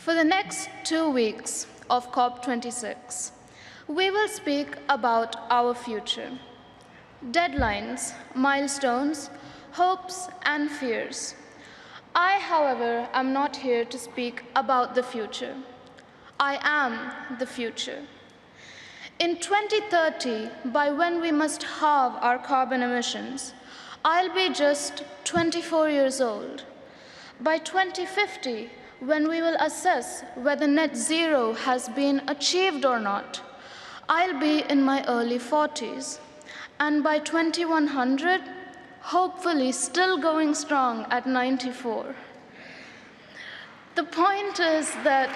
For the next 2 weeks of COP26, we will speak about our future. Deadlines, milestones, hopes, and fears. I, however, am not here to speak about the future. I am the future. In 2030, by when we must halve our carbon emissions, I'll be just 24 years old. By 2050, when we will assess whether net zero has been achieved or not, I'll be in my early 40s. And by 2100, hopefully still going strong at 94. The point is that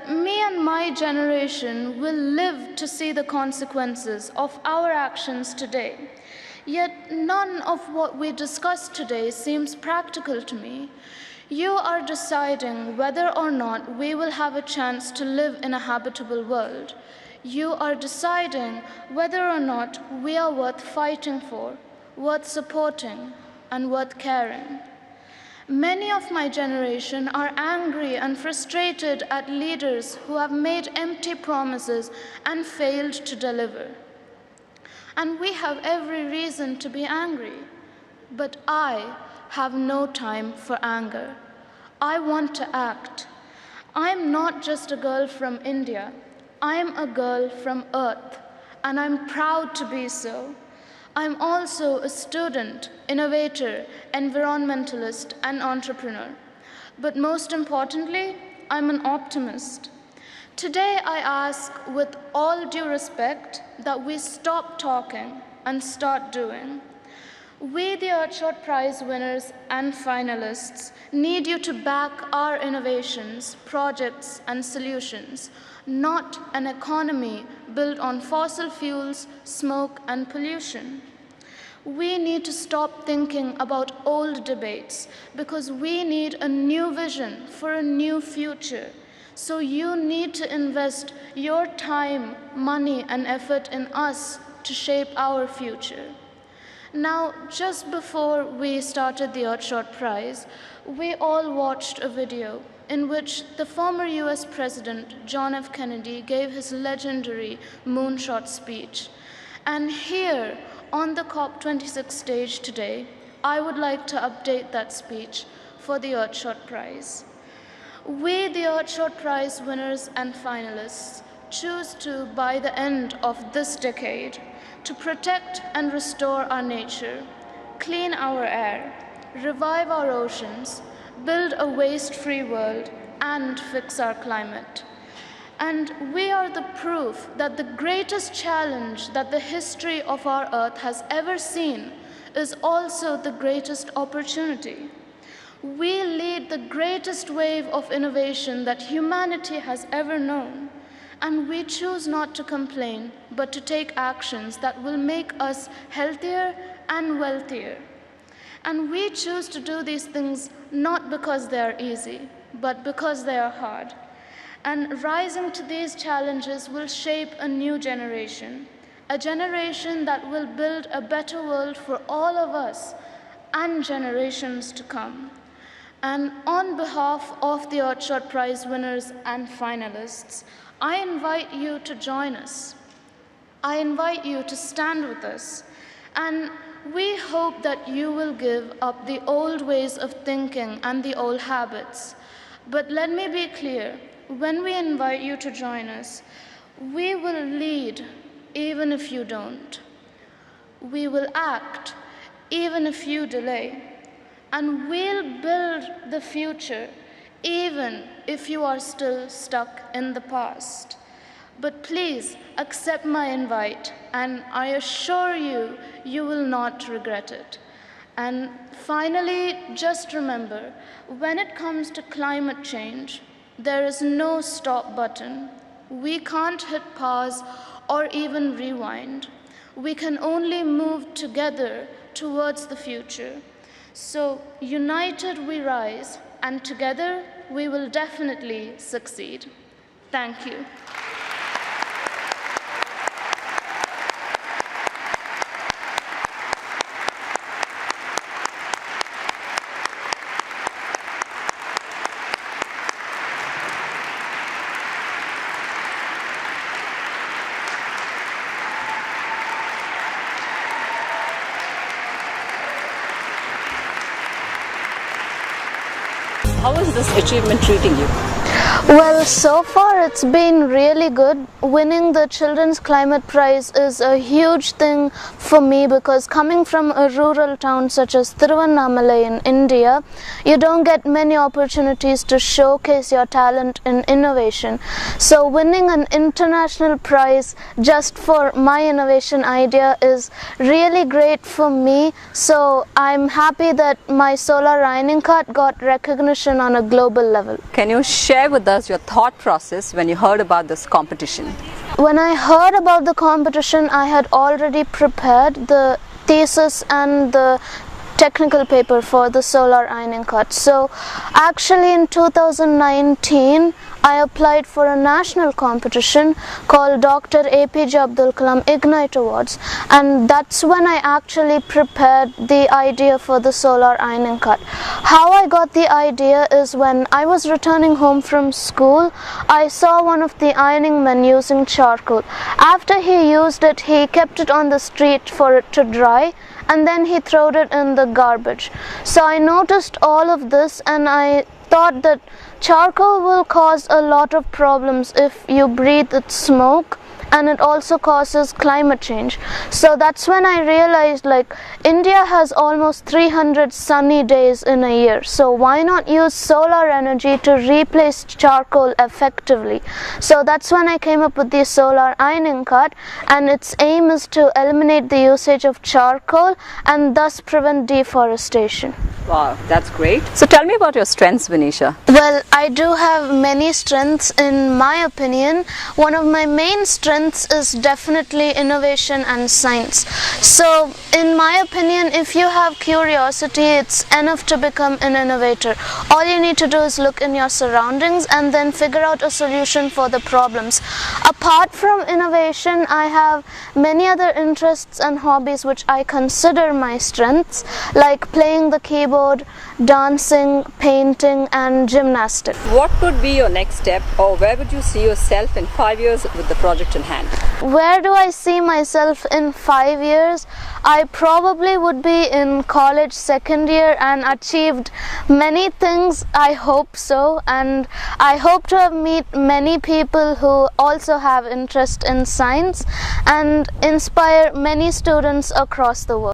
me and my generation will live to see the consequences of our actions today. Yet none of what we discuss today seems practical to me. You are deciding whether or not we will have a chance to live in a habitable world. You are deciding whether or not we are worth fighting for, worth supporting, and worth caring. Many of my generation are angry and frustrated at leaders who have made empty promises and failed to deliver. And we have every reason to be angry. But I have no time for anger. I want to act. I'm not just a girl from India. I'm a girl from Earth, and I'm proud to be so. I'm also a student, innovator, environmentalist, and entrepreneur. But most importantly, I'm an optimist. Today, I ask, with all due respect, that we stop talking and start doing. We, the Earthshot Prize winners and finalists, need you to back our innovations, projects, and solutions, not an economy built on fossil fuels, smoke, and pollution. We need to stop thinking about old debates because we need a new vision for a new future. So you need to invest your time, money, and effort in us to shape our future. Now, just before we started the Earthshot Prize, we all watched a video in which the former US President John F. Kennedy gave his legendary moonshot speech. And here, on the COP26 stage today, I would like to update that speech for the Earthshot Prize. We, the Earthshot Prize winners and finalists, choose to, by the end of this decade, to protect and restore our nature, clean our air, revive our oceans, build a waste-free world, and fix our climate. And we are the proof that the greatest challenge that the history of our Earth has ever seen is also the greatest opportunity. We lead the greatest wave of innovation that humanity has ever known. And we choose not to complain, but to take actions that will make us healthier and wealthier. And we choose to do these things not because they are easy, but because they are hard. And rising to these challenges will shape a new generation, a generation that will build a better world for all of us and generations to come. And on behalf of the Earthshot Prize winners and finalists, I invite you to join us. I invite you to stand with us. And we hope that you will give up the old ways of thinking and the old habits. But let me be clear, when we invite you to join us, we will lead even if you don't. We will act even if you delay. And we'll build the future even if you are still stuck in the past. But please accept my invite, and I assure you, you will not regret it. And finally, just remember, when it comes to climate change, there is no stop button. We can't hit pause or even rewind. We can only move together towards the future. So, united we rise, and together we will definitely succeed. Thank you. How is this achievement treating you? Well, so far it's been really good. Winning the Children's Climate Prize is a huge thing for me because coming from a rural town such as Tiruvannamalai in India, you don't get many opportunities to showcase your talent in innovation. So winning an international prize just for my innovation idea is really great for me. So I'm happy that my solar ironing cart got recognition on a global level. Can you share with us your thought process when you heard about this competition? When I heard about the competition, I had already prepared the thesis and the technical paper for the solar ironing cart. So actually in 2019, I applied for a national competition called Dr. APJ Abdul Kalam Ignite Awards, and that's when I actually prepared the idea for the solar ironing cart. How I got the idea is when I was returning home from school, I saw one of the ironing men using charcoal. After he used it, he kept it on the street for it to dry, and then he threw it in the garbage. So I noticed all of this and I thought that charcoal will cause a lot of problems if you breathe its smoke, and it also causes climate change. So that's when I realized, like, India has almost 300 sunny days in a year, so why not use solar energy to replace charcoal effectively? So that's when I came up with the solar ironing cart, and its aim is to eliminate the usage of charcoal and thus prevent deforestation. Wow, that's great. So tell me about your strengths, Vinisha. Well, I do have many strengths in my opinion. One of my main strengths is definitely innovation and science. So in my opinion, if you have curiosity, it's enough to become an innovator. All you need to do is look in your surroundings and then figure out a solution for the problems. Apart from innovation, I have many other interests and hobbies which I consider my strengths, like playing the keyboard, dancing, painting, and gymnastics. What would be your next step, or where would you see yourself in 5 years with the project in hand? Where do I see myself in 5 years? I probably would be in college second year and achieved many things. I hope so, and I hope to have met many people who also have interest in science and inspire many students across the world.